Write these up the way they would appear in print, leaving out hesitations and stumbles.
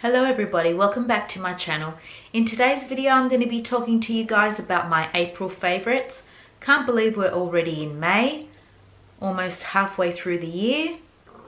Hello everybody, welcome back to my channel. In today's video I'm going to be talking to you guys about my April favorites. Can't believe we're already in May, almost halfway through the year.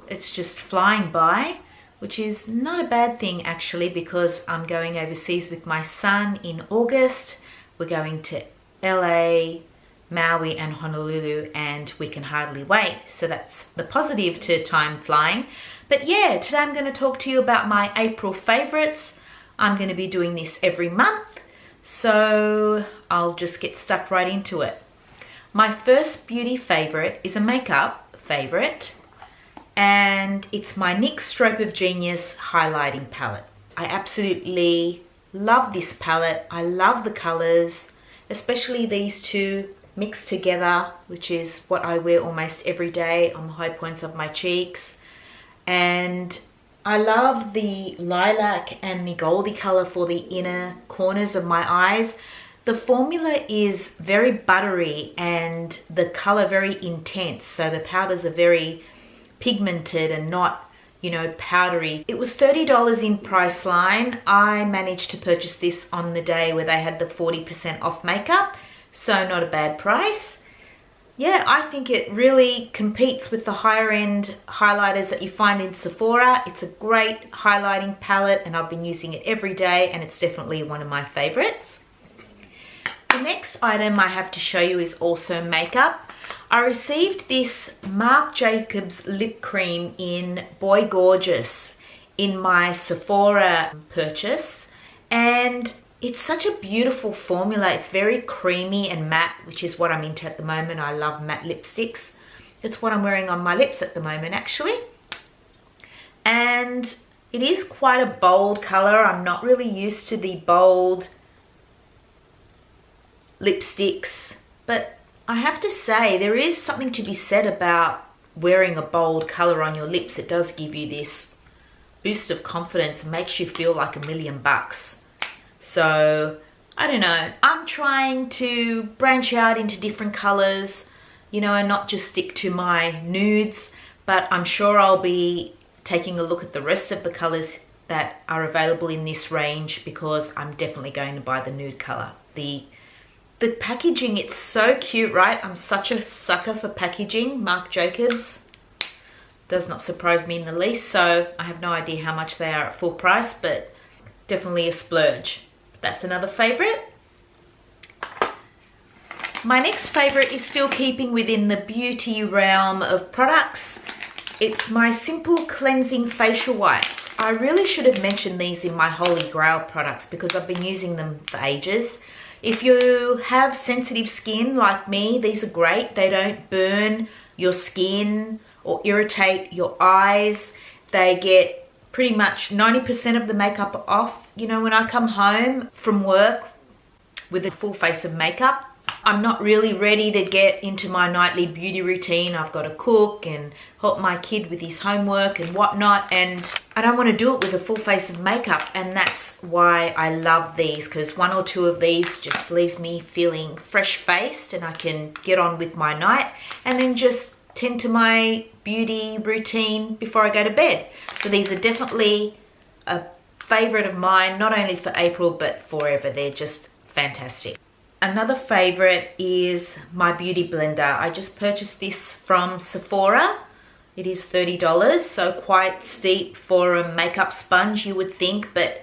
It's just flying by, which is not a bad thing actually, because I'm going overseas with my son in August. We're going to LA, Maui and Honolulu, and we can hardly wait. So that's the positive to time flying. But yeah, today I'm going to talk to you about my April favorites. I'm going to be doing this every month, so I'll just get stuck right into it. My first beauty favorite is a makeup favorite, and it's my NYX Strobe of Genius highlighting palette. I absolutely love this palette. I love the colors, especially these two mixed together, which is what I wear almost every day on the high points of my cheeks. And I love the lilac and the goldy color for the inner corners of my eyes. The formula is very buttery and the color very intense, so the powders are very pigmented and not, you know, powdery. It was $30 in Priceline. I managed to purchase this on the day where they had the 40% off makeup, so not a bad price. Yeah, I think it really competes with the higher end highlighters that you find in Sephora. It's a great highlighting palette and I've been using it every day, and it's definitely one of my favorites. The next item I have to show you is also makeup. I received this Marc Jacobs lip cream in Boy Gorgeous in my Sephora purchase, and it's such a beautiful formula. It's very creamy and matte, which is what I'm into at the moment. I love matte lipsticks. It's what I'm wearing on my lips at the moment, actually. And it is quite a bold color. I'm not really used to the bold lipsticks, but I have to say there is something to be said about wearing a bold color on your lips. It does give you this boost of confidence and makes you feel like $1,000,000. So, I don't know, I'm trying to branch out into different colors, you know, and not just stick to my nudes, but I'm sure I'll be taking a look at the rest of the colors that are available in this range, because I'm definitely going to buy the nude color. The packaging, it's so cute, right? I'm such a sucker for packaging. Marc Jacobs does not surprise me in the least, so I have no idea how much they are at full price, but definitely a splurge. That's another favorite. My next favorite is still keeping within the beauty realm of products. It's my Simple Cleansing Facial Wipes. I really should have mentioned these in my Holy Grail products because I've been using them for ages. If you have sensitive skin like me, these are great. They don't burn your skin or irritate your eyes. They get pretty much 90% of the makeup off. You know, when I come home from work with a full face of makeup, I'm not really ready to get into my nightly beauty routine. I've got to cook and help my kid with his homework and whatnot, and I don't want to do it with a full face of makeup. And that's why I love these, because one or two of these just leaves me feeling fresh faced and I can get on with my night and then just tend to my beauty routine before I go to bed. So these are definitely a favorite of mine, not only for April but forever. They're just fantastic. Another favorite is my beauty blender. I just purchased this from Sephora. It is $30, so quite steep for a makeup sponge, you would think, but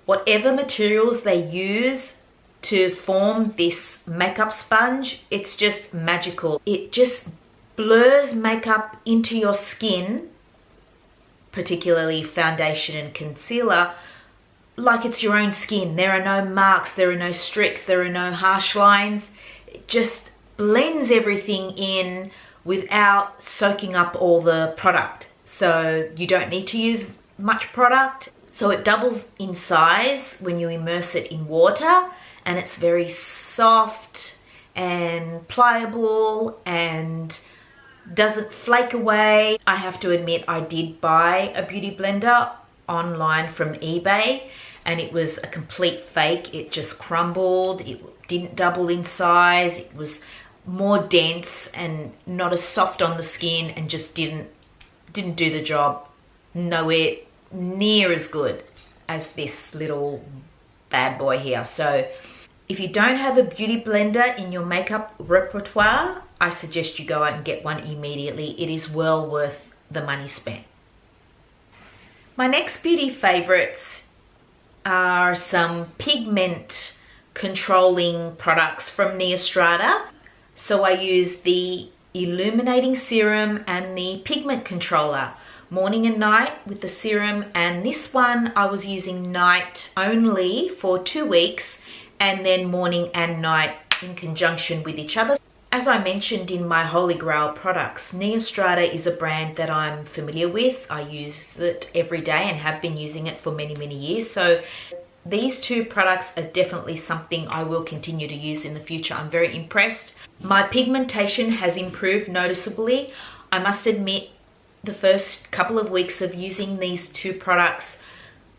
whatever materials they use to form this makeup sponge, it's just magical. It just blurs makeup into your skin, particularly foundation and concealer, like it's your own skin. There are no marks, there are no streaks, there are no harsh lines. It just blends everything in without soaking up all the product. So you don't need to use much product. So it doubles in size when you immerse it in water, and it's very soft and pliable and doesn't flake away. I have to admit, I did buy a beauty blender online from eBay and it was a complete fake. It just crumbled. It didn't double in size. It was more dense and not as soft on the skin, and just didn't do the job. Nowhere near as good as this little bad boy here. So if you don't have a beauty blender in your makeup repertoire, I suggest you go out and get one immediately. It is well worth the money spent. My next beauty favorites are some pigment controlling products from NEOSTRATA. So I use the Illuminating Serum and the Pigment Controller, morning and night with the serum, and this one I was using night only for 2 weeks and then morning and night in conjunction with each other. As I mentioned in my Holy Grail products, NEOSTRATA is a brand that I'm familiar with. I use it every day and have been using it for many, many years. So these two products are definitely something I will continue to use in the future. I'm very impressed. My pigmentation has improved noticeably. I must admit, the first couple of weeks of using these two products,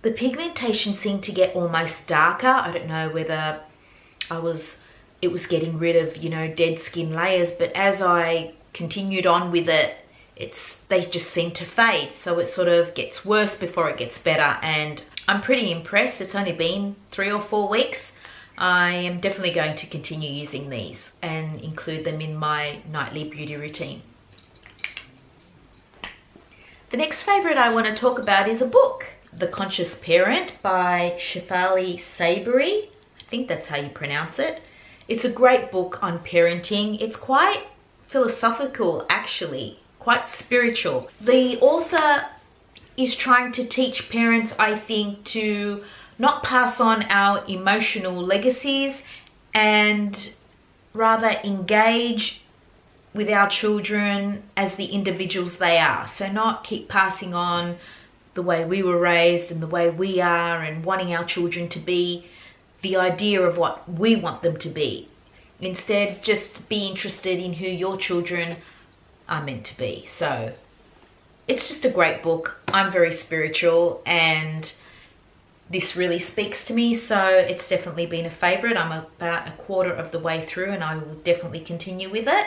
the pigmentation seemed to get almost darker. I don't know whether it was getting rid of, you know, dead skin layers, but as I continued on with it, they just seem to fade. So it sort of gets worse before it gets better, and I'm pretty impressed. It's only been 3 or 4 weeks. I am definitely going to continue using these and include them in my nightly beauty routine. The next favorite I want to talk about is a book, The Conscious Parent by SHEFALI. I think that's how you pronounce it. It's a great book on parenting. It's quite philosophical, actually, quite spiritual. The author is trying to teach parents, I think, to not pass on our emotional legacies and rather engage with our children as the individuals they are. So not keep passing on the way we were raised and the way we are and wanting our children to be the idea of what we want them to be. Instead, just be interested in who your children are meant to be. So it's just a great book. I'm very spiritual and this really speaks to me, so it's definitely been a favorite. I'm about a quarter of the way through and I will definitely continue with it.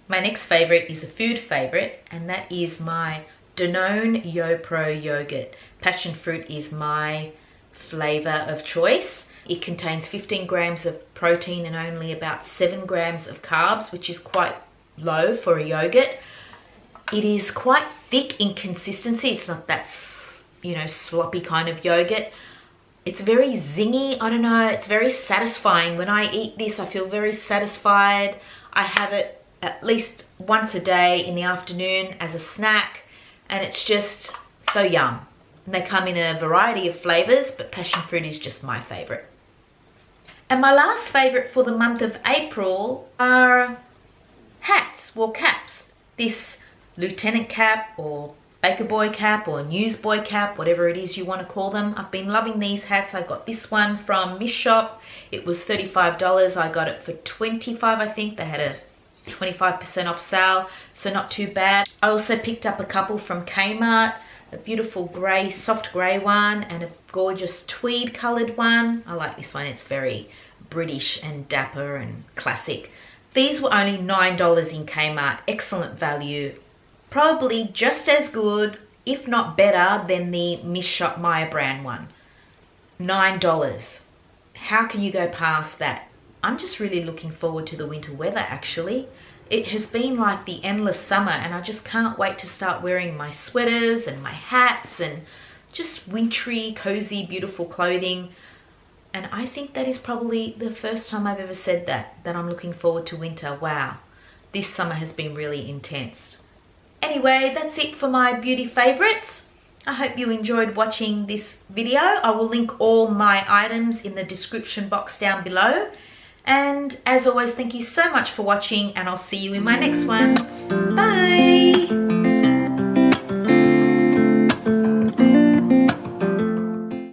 My next favorite is a food favorite, and that is my Danone YOPRO yogurt. Passion fruit is my flavor of choice. It contains 15 grams of protein and only about 7 grams of carbs, which is quite low for a yogurt. It is quite thick in consistency. It's not that, you know, sloppy kind of yogurt. It's very zingy. I don't know. It's very satisfying. When I eat this, I feel very satisfied. I have it at least once a day in the afternoon as a snack, and it's just so yum. And they come in a variety of flavors, but passion fruit is just my favorite. And my last favorite for the month of April are hats, well, caps. This lieutenant cap or baker boy cap or newsboy cap, whatever it is you want to call them. I've been loving these hats. I got this one from Miss Shop. It was $35. I got it for $25, I think. They had a 25% off sale, so not too bad. I also picked up a couple from KMART, a beautiful grey, soft grey one and a gorgeous tweed coloured one. I like this one. It's very British and dapper and classic. These were only $9 in KMART. Excellent value. Probably just as good, if not better, than the Miss Shop Myer brand one. $9. How can you go past that? I'm just really looking forward to the winter weather, actually. It has been like the endless summer and I just can't wait to start wearing my sweaters and my hats and just wintry, cozy, beautiful clothing. And I think that is probably the first time I've ever said that I'm looking forward to winter. Wow, this summer has been really intense. Anyway, that's it for my beauty favorites. I hope you enjoyed watching this video. I will link all my items in the description box down below. And as always, thank you so much for watching and I'll see you in my next one. Bye!